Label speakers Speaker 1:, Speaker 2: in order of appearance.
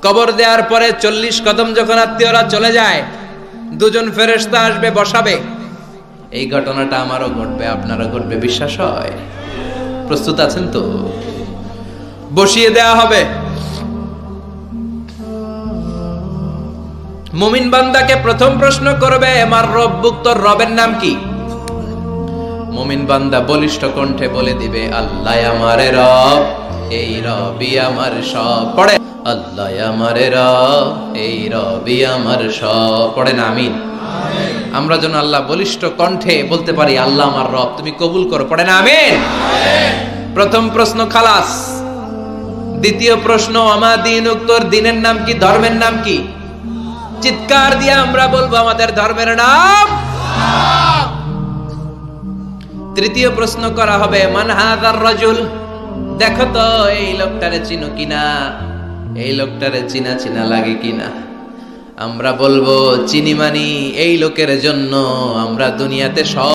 Speaker 1: কবর দেওয়ার পরে 40 কদম যখন আত্মীয়রা চলে যায়, দুজন ফেরেশতা আসবে, বসাবে। এই ঘটনাটা আমারও ঘটবে, আপনারও ঘটবে, বিশ্বাস হয়? প্রস্তুত আছেন তো? বসিয়ে দেয়া হবে। মুমিন বান্দাকে প্রথম প্রশ্ন করবে, আমার রব্বুক, তোর রবের নাম কি? মুমিন বান্দা বলিষ্ঠ কণ্ঠে বলে দিবে, আল্লাহ আমারে রব, এই রবই আমার সব। পড়ে, আল্লাহ আমারে রব, এই রবই আমার সব। পড়েন আমিন। আমরা যেন আল্লাহ বলিষ্ঠ কণ্ঠে বলতে পারি, আল্লাহ আমার রব, তুমি কবুল করো। পড়েন আমিন। প্রথম প্রশ্ন খালাস। দ্বিতীয় প্রশ্ন, আমা দীনুক, তোর দিনের নাম কি, ধর্মের নাম কি? চিৎকার দিয়ে আমরা বলবো, আমাদের ধর্মের নাম। তৃতীয় প্রশ্ন করা হবে, মান হাযার রাজুল, দেখো তো এই লোকটারে চিনো কিনা, এই লোকটারে চিনা চিনা লাগে কিনা। আমরা বলবো, চিনি মানি, এই লোকের জন্য আমরা দুনিয়াতে সব